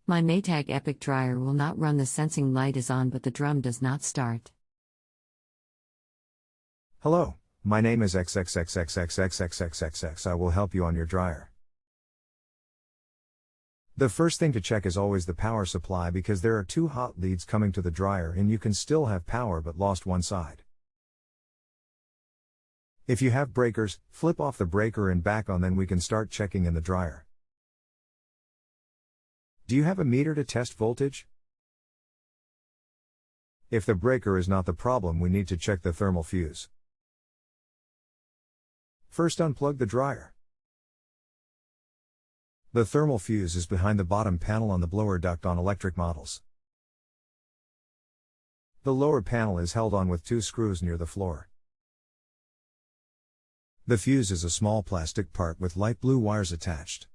My maytag Epic dryer will not run. The sensing light is on but the drum does not start. Hello, my name is XXXXXX I will help you on your dryer. The first thing to check is always the power supply because there are two hot leads coming to the dryer and you can still have power but lost one side. If you have breakers, flip off the breaker and back on, then we can start checking in the dryer. Do you have a meter to test voltage? If the breaker is not the problem, we need to check the thermal fuse. First, unplug the dryer. The thermal fuse is behind the bottom panel on the blower duct on electric models. The lower panel is held on with two screws near the floor. The fuse is a small plastic part with light blue wires attached.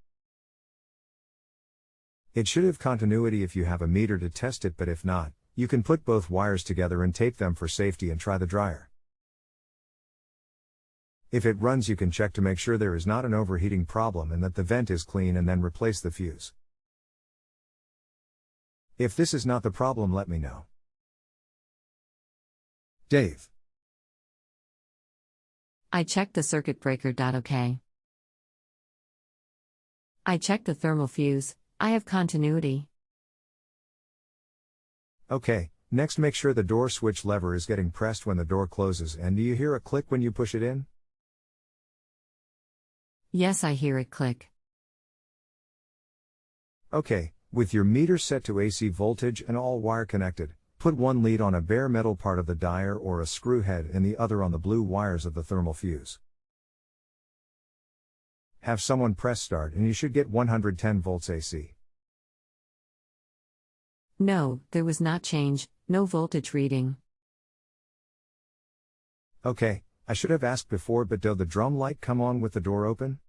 It should have continuity if you have a meter to test it, but if not, you can put both wires together and tape them for safety and try the dryer. If it runs, you can check to make sure there is not an overheating problem and that the vent is clean, and then replace the fuse. If this is not the problem, let me know. Dave. I checked the circuit breaker. OK. I checked the thermal fuse. I have continuity. Okay, next make sure the door switch lever is getting pressed when the door closes, and do you hear a click when you push it in? Yes, I hear it click. Okay, with your meter set to AC voltage and all wire connected, put one lead on a bare metal part of the dial or a screw head and the other on the blue wires of the thermal fuse. Have someone press start and you should get 110 volts AC. No, there was not change, no voltage reading. Okay, I should have asked before, but does the drum light come on with the door open?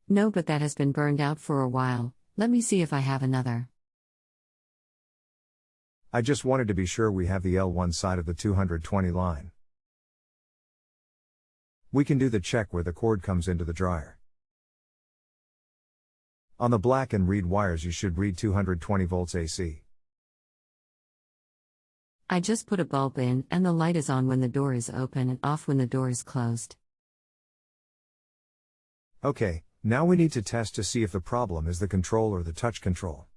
No, but that has been burned out for a while. Let me see if I have another. I just wanted to be sure we have the L1 side of the 220 line. We can do the check where the cord comes into the dryer. On the black and red wires you should read 220 volts AC. I just put a bulb in and the light is on when the door is open and off when the door is closed. Okay, now we need to test to see if the problem is the control or the touch control.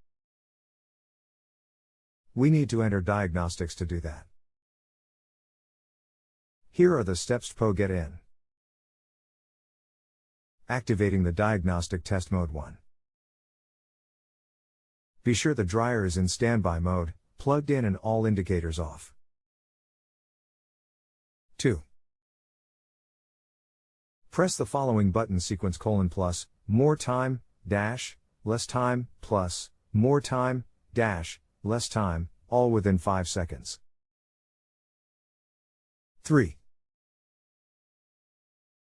We need to enter diagnostics to do that. Here are the steps to get in. Activating the diagnostic test mode 1. Be sure the dryer is in standby mode, plugged in and all indicators off. 2. Press the following button sequence: plus, more time, dash, less time, plus, more time, dash, less time, all within 5 seconds. 3.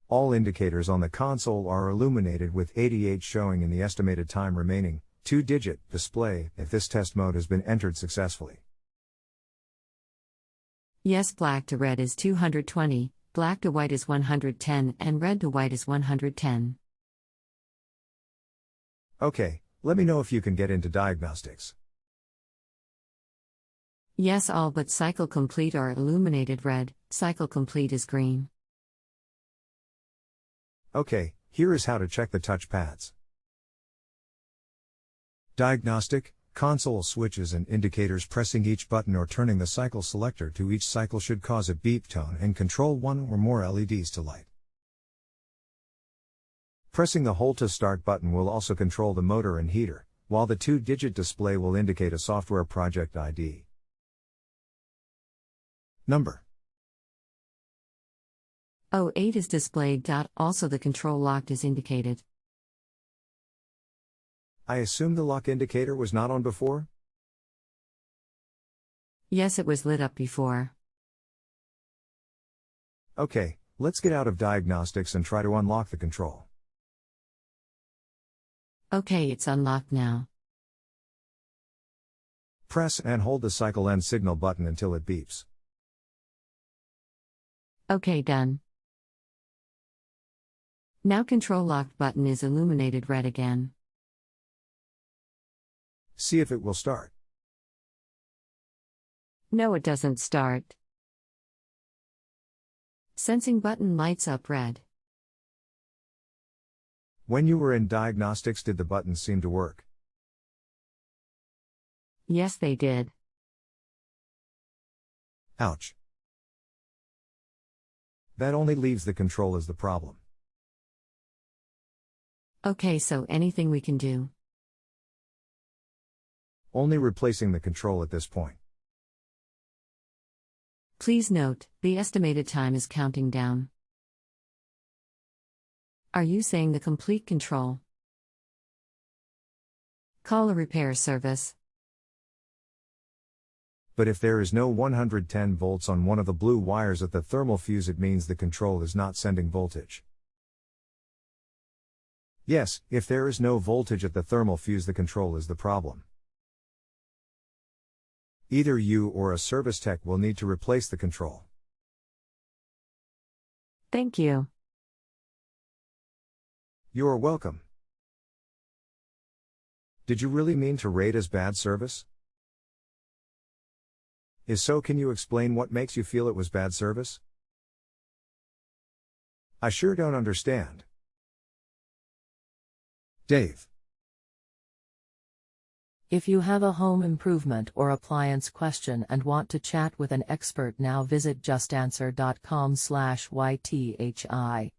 All indicators on the console are illuminated with 88 showing in the estimated time remaining, 2-digit display if this test mode has been entered successfully. Yes, black to red is 220, black to white is 110, and red to white is 110. Okay, let me know if you can get into diagnostics. Yes, all but cycle complete are illuminated red, cycle complete is green. Okay, here is how to check the touch pads. Diagnostic, console switches and indicators. Pressing each button or turning the cycle selector to each cycle should cause a beep tone and control one or more LEDs to light. Pressing the hold to start button will also control the motor and heater, while the 2-digit display will indicate a software project ID. Number 08 is displayed. Also the control locked is indicated. I assume the lock indicator was not on before? Yes, it was lit up before. Okay, let's get out of diagnostics and try to unlock the control. Okay, it's unlocked now. Press and hold the cycle end signal button until it beeps. Okay, done. Now control locked button is illuminated red again. See if it will start. No, it doesn't start. Sensing button lights up red. When you were in diagnostics, did the buttons seem to work? Yes, they did. Ouch. That only leaves the control as the problem. Okay, so anything we can do? Only replacing the control at this point. Please note, the estimated time is counting down. Are you saying the complete control? Call a repair service. But if there is no 110 volts on one of the blue wires at the thermal fuse, it means the control is not sending voltage. Yes, if there is no voltage at the thermal fuse, the control is the problem. Either you or a service tech will need to replace the control. Thank you. You are welcome. Did you really mean to rate as bad service? If so, can you explain what makes you feel it was bad service? I sure don't understand. Dave. If you have a home improvement or appliance question and want to chat with an expert now, visit justanswer.com/YTHI.